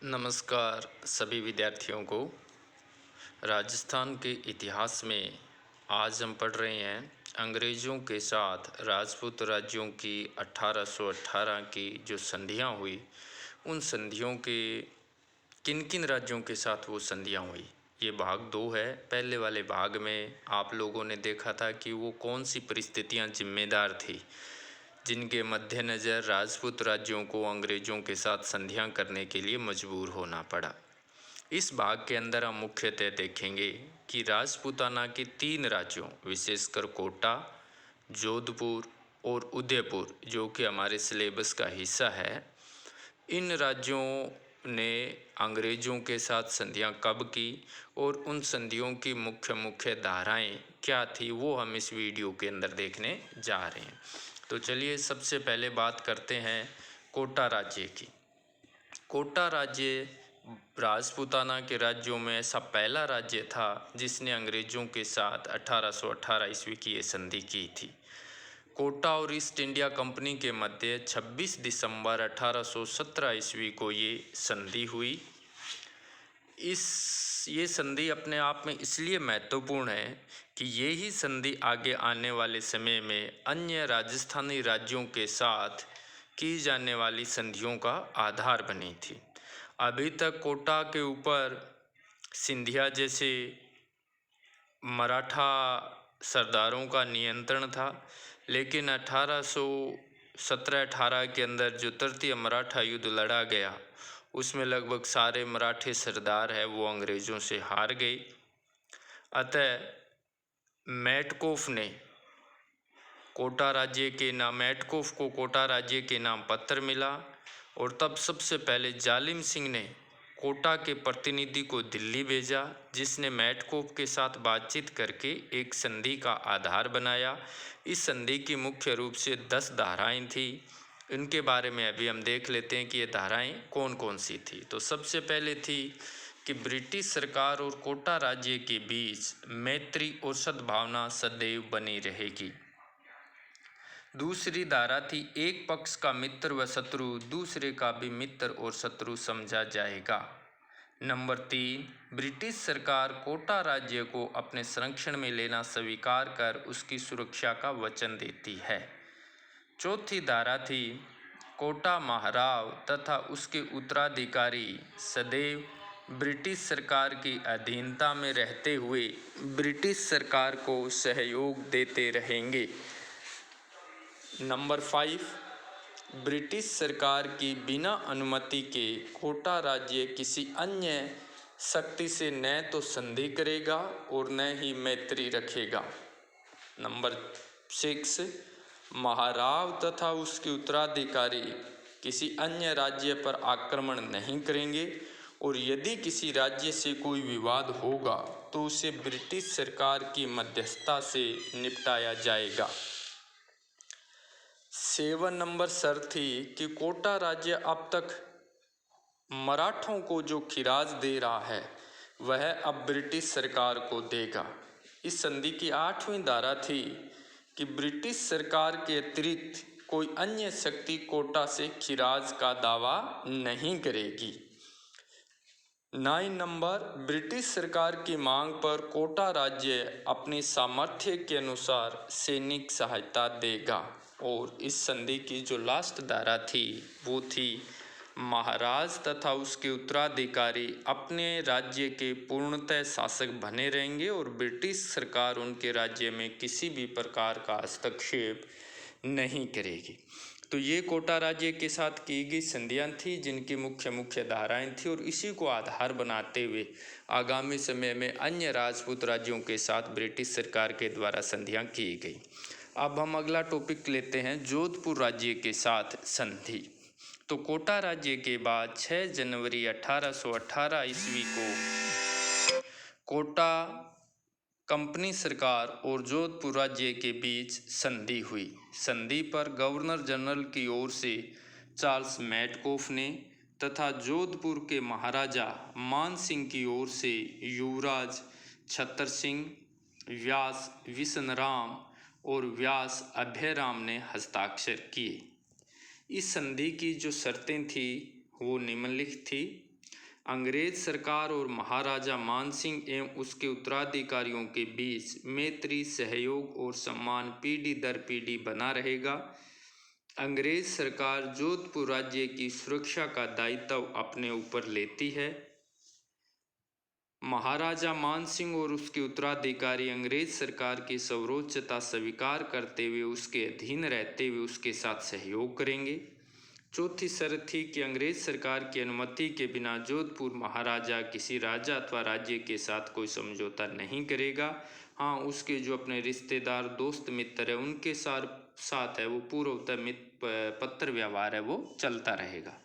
नमस्कार सभी विद्यार्थियों को। राजस्थान के इतिहास में आज हम पढ़ रहे हैं अंग्रेज़ों के साथ राजपूत राज्यों की 1818 की जो संधियां हुई, उन संधियों के किन किन राज्यों के साथ वो संधियां हुई। ये भाग 2 है। पहले वाले भाग में आप लोगों ने देखा था कि वो कौन सी परिस्थितियां जिम्मेदार थी जिनके मद्देनज़र राजपूत राज्यों को अंग्रेज़ों के साथ संधियां करने के लिए मजबूर होना पड़ा। इस भाग के अंदर हम मुख्यतः देखेंगे कि राजपूताना के 3 राज्यों विशेषकर कोटा, जोधपुर और उदयपुर, जो कि हमारे सिलेबस का हिस्सा है, इन राज्यों ने अंग्रेज़ों के साथ संधियां कब की और उन संधियों की मुख्य मुख्य धाराएं क्या थी, वो हम इस वीडियो के अंदर देखने जा रहे हैं। तो चलिए सबसे पहले बात करते हैं कोटा राज्य की। कोटा राज्य राजपूताना के राज्यों में ऐसा पहला राज्य था जिसने अंग्रेज़ों के साथ 1818 ईस्वी की ये संधि की थी। कोटा और ईस्ट इंडिया कंपनी के मध्य 26 दिसंबर 1817 ईस्वी को ये संधि हुई। ये संधि अपने आप में इसलिए महत्वपूर्ण है कि ये ही संधि आगे आने वाले समय में अन्य राजस्थानी राज्यों के साथ की जाने वाली संधियों का आधार बनी थी। अभी तक कोटा के ऊपर सिंधिया जैसे मराठा सरदारों का नियंत्रण था, लेकिन 1817-18 के अंदर जो तृतीय मराठा युद्ध लड़ा गया, उसमें लगभग सारे मराठे सरदार हैं वो अंग्रेज़ों से हार गए। अतः मेटकोफ को कोटा राज्य के नाम पत्र मिला और तब सबसे पहले जालिम सिंह ने कोटा के प्रतिनिधि को दिल्ली भेजा, जिसने मेटकोफ के साथ बातचीत करके एक संधि का आधार बनाया। इस संधि की मुख्य रूप से 10 धाराएं थी। इनके बारे में अभी हम देख लेते हैं कि ये धाराएं कौन कौन सी थी। तो सबसे पहले थी कि ब्रिटिश सरकार और कोटा राज्य के बीच मैत्री और सद्भावना सदैव बनी रहेगी। दूसरी धारा थी एक पक्ष का मित्र व शत्रु दूसरे का भी मित्र और शत्रु समझा जाएगा। नंबर 3, ब्रिटिश सरकार कोटा राज्य को अपने संरक्षण में लेना स्वीकार कर उसकी सुरक्षा का वचन देती है। चौथी धारा थी कोटा महाराव तथा उसके उत्तराधिकारी सदैव ब्रिटिश सरकार की अधीनता में रहते हुए ब्रिटिश सरकार को सहयोग देते रहेंगे। नंबर 5, ब्रिटिश सरकार की बिना अनुमति के कोटा राज्य किसी अन्य शक्ति से न तो संधि करेगा और न ही मैत्री रखेगा। नंबर 6, महाराव तथा उसके उत्तराधिकारी किसी अन्य राज्य पर आक्रमण नहीं करेंगे और यदि किसी राज्य से कोई विवाद होगा तो उसे ब्रिटिश सरकार की मध्यस्थता से निपटाया जाएगा। 7 नंबर शर्त थी कि कोटा राज्य अब तक मराठों को जो खिराज दे रहा है वह अब ब्रिटिश सरकार को देगा। इस संधि की 8वीं धारा थी कि ब्रिटिश सरकार के अतिरिक्त कोई अन्य शक्ति कोटा से खिराज का दावा नहीं करेगी। 9 नंबर, ब्रिटिश सरकार की मांग पर कोटा राज्य अपनी सामर्थ्य के अनुसार सैनिक सहायता देगा। और इस संधि की जो लास्ट धारा थी वो थी महाराज तथा उसके उत्तराधिकारी अपने राज्य के पूर्णतः शासक बने रहेंगे और ब्रिटिश सरकार उनके राज्य में किसी भी प्रकार का हस्तक्षेप नहीं करेगी। तो ये कोटा राज्य के साथ की गई संधियां थी जिनकी मुख्य मुख्य धाराएं थी और इसी को आधार बनाते हुए आगामी समय में अन्य राजपूत राज्यों के साथ ब्रिटिश सरकार के द्वारा संधियां की गई। अब हम अगला टॉपिक लेते हैं जोधपुर राज्य के साथ संधि। तो कोटा राज्य के बाद 6 जनवरी 1818 ईस्वी को कोटा कंपनी सरकार और जोधपुर राज्य के बीच संधि हुई। संधि पर गवर्नर जनरल की ओर से चार्ल्स मेटकोफ ने तथा जोधपुर के महाराजा मान सिंह की ओर से युवराज छतर सिंह, व्यास विशनराम और व्यास अभयराम ने हस्ताक्षर किए। इस संधि की जो शर्तें थी वो निम्नलिखित थी अंग्रेज सरकार और महाराजा मानसिंह एवं उसके उत्तराधिकारियों के बीच मैत्री, सहयोग और सम्मान पीढ़ी दर पीढ़ी बना रहेगा। अंग्रेज सरकार जोधपुर राज्य की सुरक्षा का दायित्व अपने ऊपर लेती है। महाराजा मानसिंह और उसके उत्तराधिकारी अंग्रेज सरकार की सर्वोच्चता स्वीकार करते हुए उसके अधीन रहते हुए उसके साथ सहयोग करेंगे। चौथी शर्त थी कि अंग्रेज सरकार की अनुमति के बिना जोधपुर महाराजा किसी राजा अथवा राज्य के साथ कोई समझौता नहीं करेगा। हाँ, उसके जो अपने रिश्तेदार, दोस्त, मित्र है उनके साथ है वो पूर्वतः पत्र व्यवहार है वो चलता रहेगा।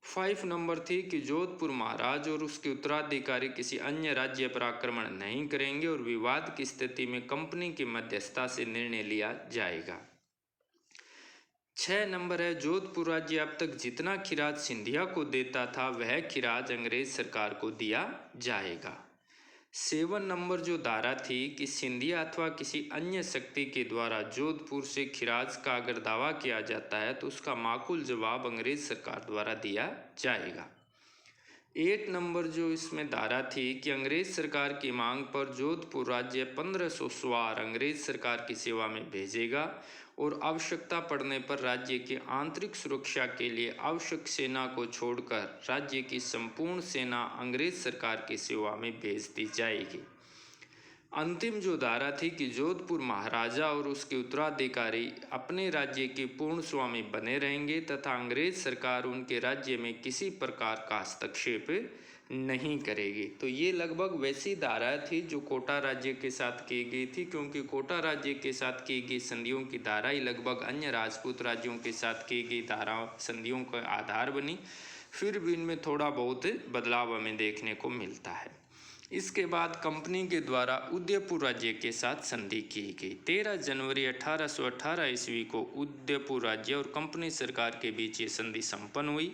5 नंबर थी कि जोधपुर महाराज और उसके उत्तराधिकारी किसी अन्य राज्य पर आक्रमण नहीं करेंगे और विवाद की स्थिति में कंपनी की मध्यस्थता से निर्णय लिया जाएगा। 6 नंबर है, जोधपुर राज्य अब तक जितना खिराज सिंधिया को देता था वह खिराज अंग्रेज सरकार को दिया जाएगा। 7 नंबर जो धारा थी कि सिंधिया अथवा किसी अन्य शक्ति के द्वारा जोधपुर से खिराज का अगर दावा किया जाता है तो उसका माकूल जवाब अंग्रेज सरकार द्वारा दिया जाएगा। 8 नंबर जो इसमें धारा थी कि अंग्रेज सरकार की मांग पर जोधपुर राज्य 1500 सवार अंग्रेज सरकार की सेवा में भेजेगा और आवश्यकता पड़ने पर राज्य की आंतरिक सुरक्षा के लिए आवश्यक सेना को छोड़कर राज्य की संपूर्ण सेना अंग्रेज सरकार की सेवा में भेज दी जाएगी। अंतिम जो धारा थी कि जोधपुर महाराजा और उसके उत्तराधिकारी अपने राज्य के पूर्ण स्वामी बने रहेंगे तथा अंग्रेज सरकार उनके राज्य में किसी प्रकार का हस्तक्षेप नहीं करेगी। तो ये लगभग वैसी धारा थी जो कोटा राज्य के साथ की गई थी, क्योंकि कोटा राज्य के साथ की गई संधियों की धारा ही लगभग अन्य राजपूत राज्यों के साथ की गई धाराओं संधियों का आधार बनी। फिर भी इनमें थोड़ा बहुत बदलाव हमें देखने को मिलता है। इसके बाद कंपनी के द्वारा उदयपुर राज्य के साथ संधि की गई। 13 जनवरी 1818 ईस्वी को उदयपुर राज्य और कंपनी सरकार के बीच ये संधि संपन्न हुई।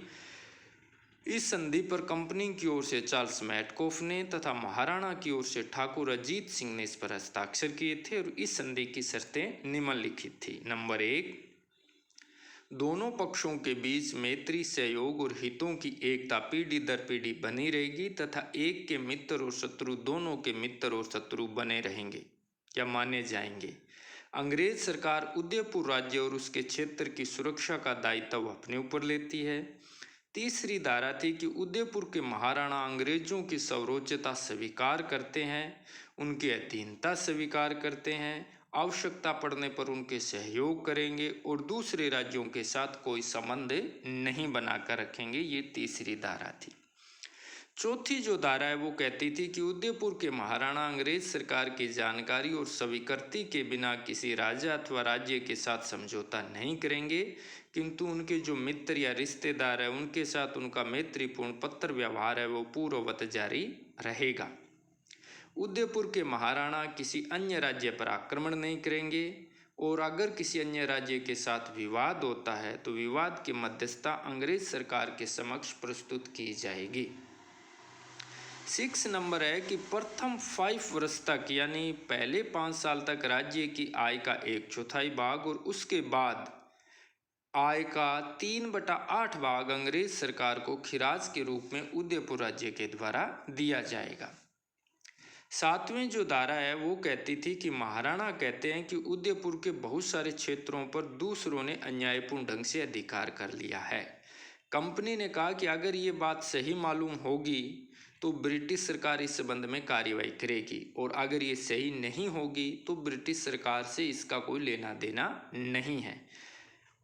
इस संधि पर कंपनी की ओर से चार्ल्स मैटकॉफ ने तथा महाराणा की ओर से ठाकुर अजीत सिंह ने इस पर हस्ताक्षर किए थे और इस संधि की शर्तें निम्नलिखित थी। नंबर 1, दोनों पक्षों के बीच मैत्री, सहयोग और हितों की एकता पीढ़ी दर पीढ़ी बनी रहेगी तथा एक के मित्र और शत्रु दोनों के मित्र और शत्रु बने रहेंगे या माने जाएंगे। अंग्रेज सरकार उदयपुर राज्य और उसके क्षेत्र की सुरक्षा का दायित्व अपने ऊपर लेती है। तीसरी धारा थी कि उदयपुर के महाराणा अंग्रेजों की सर्वोच्चता स्वीकार करते हैं, उनकी अधीनता स्वीकार करते हैं, आवश्यकता पड़ने पर उनके सहयोग करेंगे और दूसरे राज्यों के साथ कोई संबंध नहीं बनाकर रखेंगे। ये तीसरी धारा थी। चौथी जो धारा है वो कहती थी कि उदयपुर के महाराणा अंग्रेज सरकार की जानकारी और स्वीकृति के बिना किसी राजा अथवा राज्य के साथ समझौता नहीं करेंगे, किंतु उनके जो मित्र या रिश्तेदार है उनके साथ उनका मैत्रीपूर्ण पत्र व्यवहार है वो पूर्ववत जारी रहेगा। उदयपुर के महाराणा किसी अन्य राज्य पर आक्रमण नहीं करेंगे और अगर किसी अन्य राज्य के साथ विवाद होता है तो विवाद की मध्यस्थता अंग्रेज सरकार के समक्ष प्रस्तुत की जाएगी। 6 नंबर है कि प्रथम 5 वर्ष तक यानी पहले 5 साल तक राज्य की आय का 1/4 भाग और उसके बाद आय का 3/8 भाग अंग्रेज सरकार को खिराज के रूप में उदयपुर राज्य के द्वारा दिया जाएगा। 7वीं जो धारा है वो कहती थी कि महाराणा कहते हैं कि उदयपुर के बहुत सारे क्षेत्रों पर दूसरों ने अन्यायपूर्ण ढंग से अधिकार कर लिया है। कंपनी ने कहा कि अगर ये बात सही मालूम होगी तो ब्रिटिश सरकार इस संबंध में कार्रवाई करेगी और अगर ये सही नहीं होगी तो ब्रिटिश सरकार से इसका कोई लेना देना नहीं है,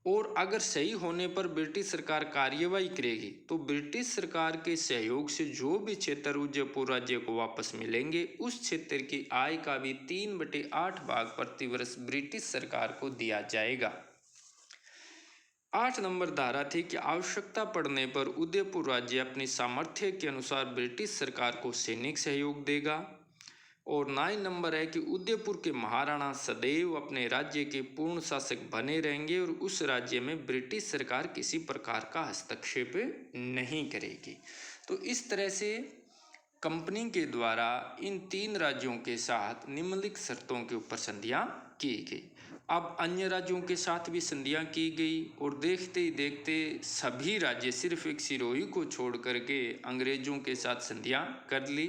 और अगर सही होने पर ब्रिटिश सरकार कार्रवाई करेगी तो ब्रिटिश सरकार के सहयोग से जो भी क्षेत्र उदयपुर राज्य को वापस मिलेंगे उस क्षेत्र की आय का भी 3/8 भाग प्रतिवर्ष ब्रिटिश सरकार को दिया जाएगा। 8 नंबर धारा थी कि आवश्यकता पड़ने पर उदयपुर राज्य अपनी सामर्थ्य के अनुसार ब्रिटिश सरकार को सैनिक सहयोग देगा। और 9 नंबर है कि उदयपुर के महाराणा सदैव अपने राज्य के पूर्ण शासक बने रहेंगे और उस राज्य में ब्रिटिश सरकार किसी प्रकार का हस्तक्षेप नहीं करेगी। तो इस तरह से कंपनी के द्वारा इन 3 राज्यों के साथ निम्नलिखित शर्तों के ऊपर संधियां की गई। अब अन्य राज्यों के साथ भी संधियां की गई और देखते ही देखते सभी राज्य सिर्फ एक सिरोही को छोड़ करके अंग्रेजों के साथ संधियां कर ली,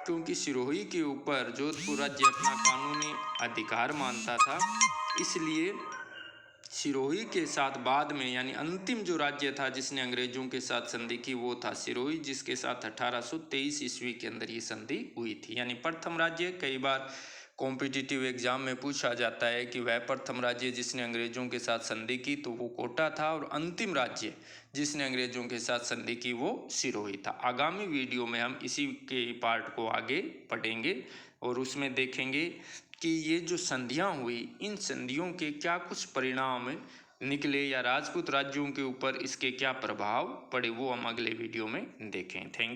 क्योंकि सिरोही के ऊपर जोधपुर राज्य अपना कानूनी अधिकार मानता था। इसलिए सिरोही के साथ बाद में यानी अंतिम जो राज्य था जिसने अंग्रेजों के साथ संधि की वो था सिरोही, जिसके साथ 1823 ईस्वी के अंदर ये संधि हुई थी। यानी प्रथम राज्य, कई बार कॉम्पिटिटिव एग्जाम में पूछा जाता है कि वह प्रथम राज्य जिसने अंग्रेजों के साथ संधि की तो वो कोटा था, और अंतिम राज्य जिसने अंग्रेजों के साथ संधि की वो सिरोही था। आगामी वीडियो में हम इसी के पार्ट को आगे पढ़ेंगे और उसमें देखेंगे कि ये जो संधियां हुई, इन संधियों के क्या कुछ परिणाम निकले या राजपूत राज्यों के ऊपर इसके क्या प्रभाव पड़े, वो हम अगले वीडियो में देखें। Thank you.